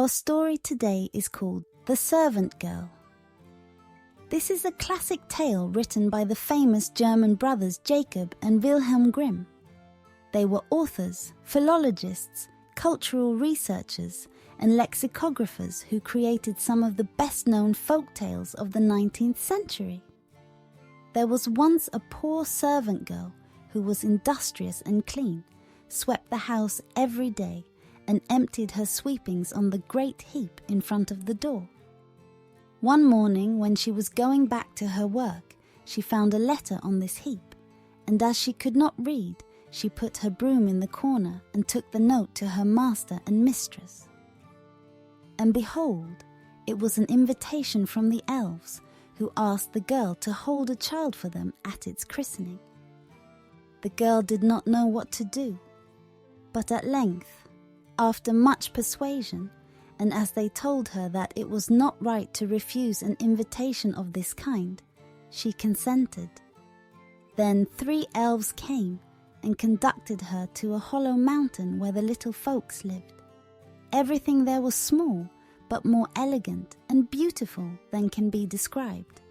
Our story today is called The Servant Girl. This is a classic tale written by the famous German brothers Jacob and Wilhelm Grimm. They were authors, philologists, cultural researchers, and lexicographers who created some of the best-known folk tales of the 19th century. There was once a poor servant girl who was industrious and clean, swept the house every day, and emptied her sweepings on the great heap in front of the door. One morning, when she was going back to her work, she found a letter on this heap, and as she could not read, she put her broom in the corner and took the note to her master and mistress. And behold, it was an invitation from the elves, who asked the girl to hold a child for them at its christening. The girl did not know what to do, but at length, after much persuasion, and as they told her that it was not right to refuse an invitation of this kind, she consented. Then 3 elves came and conducted her to a hollow mountain where the little folks lived. Everything there was small, but more elegant and beautiful than can be described.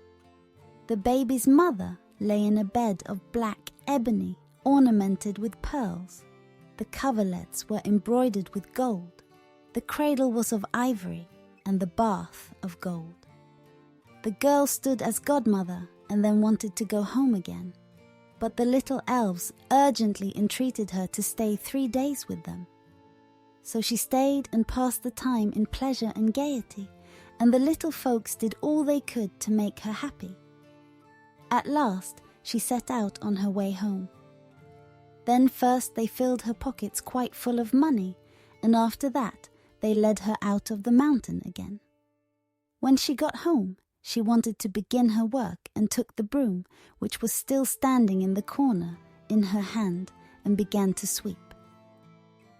The baby's mother lay in a bed of black ebony ornamented with pearls. The coverlets were embroidered with gold. The cradle was of ivory, and the bath of gold. The girl stood as godmother and then wanted to go home again, but the little elves urgently entreated her to stay 3 days with them. So she stayed and passed the time in pleasure and gaiety, and the little folks did all they could to make her happy. At last she set out on her way home. Then first they filled her pockets quite full of money, and after that they led her out of the mountain again. When she got home, she wanted to begin her work and took the broom, which was still standing in the corner, in her hand and began to sweep.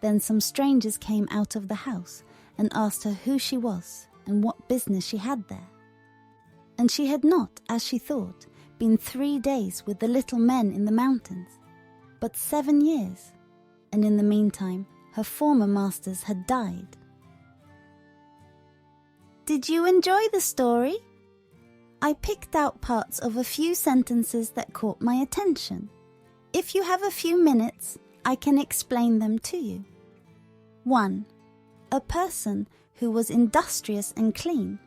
Then some strangers came out of the house and asked her who she was and what business she had there. And she had not, as she thought, been 3 days with the little men in the mountains, but 7 years, and in the meantime her former masters had died. Did you enjoy the story? I picked out parts of a few sentences that caught my attention. If you have a few minutes, I can explain them to you. 1. A person who was industrious and clean.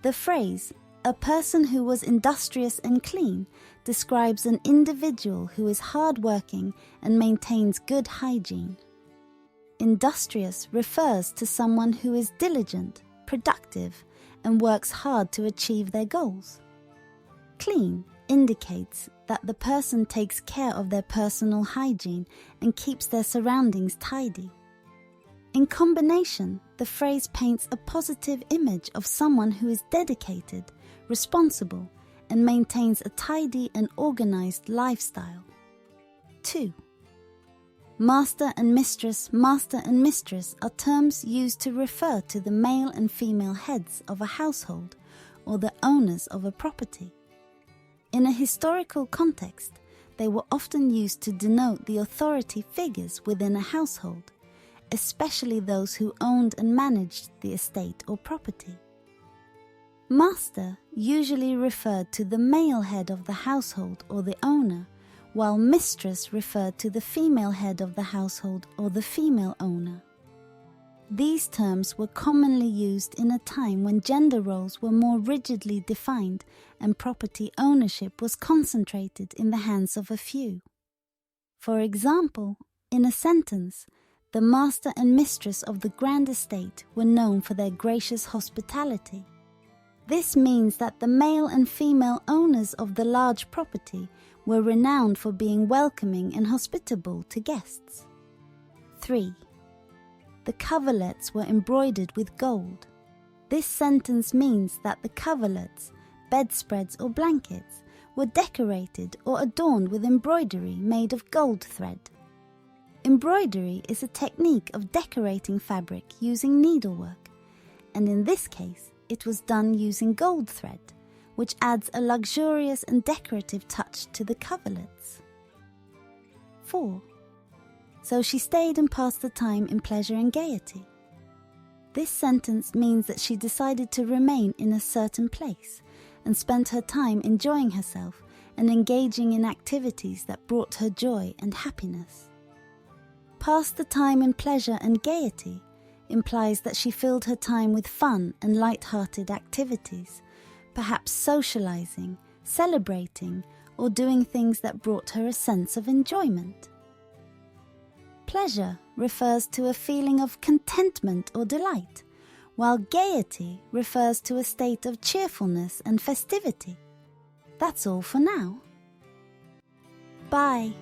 The phrase, a person who was industrious and clean, describes an individual who is hardworking and maintains good hygiene. Industrious refers to someone who is diligent, productive, and works hard to achieve their goals. Clean indicates that the person takes care of their personal hygiene and keeps their surroundings tidy. In combination, the phrase paints a positive image of someone who is dedicated, responsible, and maintains a tidy and organized lifestyle. 2. Master and mistress are terms used to refer to the male and female heads of a household or the owners of a property. In a historical context, they were often used to denote the authority figures within a household, especially those who owned and managed the estate or property. Master usually referred to the male head of the household or the owner, while mistress referred to the female head of the household or the female owner. These terms were commonly used in a time when gender roles were more rigidly defined and property ownership was concentrated in the hands of a few. For example, in a sentence, the master and mistress of the grand estate were known for their gracious hospitality. This means that the male and female owners of the large property were renowned for being welcoming and hospitable to guests. 3. The coverlets were embroidered with gold. This sentence means that the coverlets, bedspreads or blankets, were decorated or adorned with embroidery made of gold thread. Embroidery is a technique of decorating fabric using needlework, and in this case, it was done using gold thread, which adds a luxurious and decorative touch to the coverlets. 4. So she stayed and passed the time in pleasure and gaiety. This sentence means that she decided to remain in a certain place and spent her time enjoying herself and engaging in activities that brought her joy and happiness. Pass the time in pleasure and gaiety implies that she filled her time with fun and light-hearted activities, perhaps socializing, celebrating, or doing things that brought her a sense of enjoyment. Pleasure refers to a feeling of contentment or delight, while gaiety refers to a state of cheerfulness and festivity. That's all for now. Bye.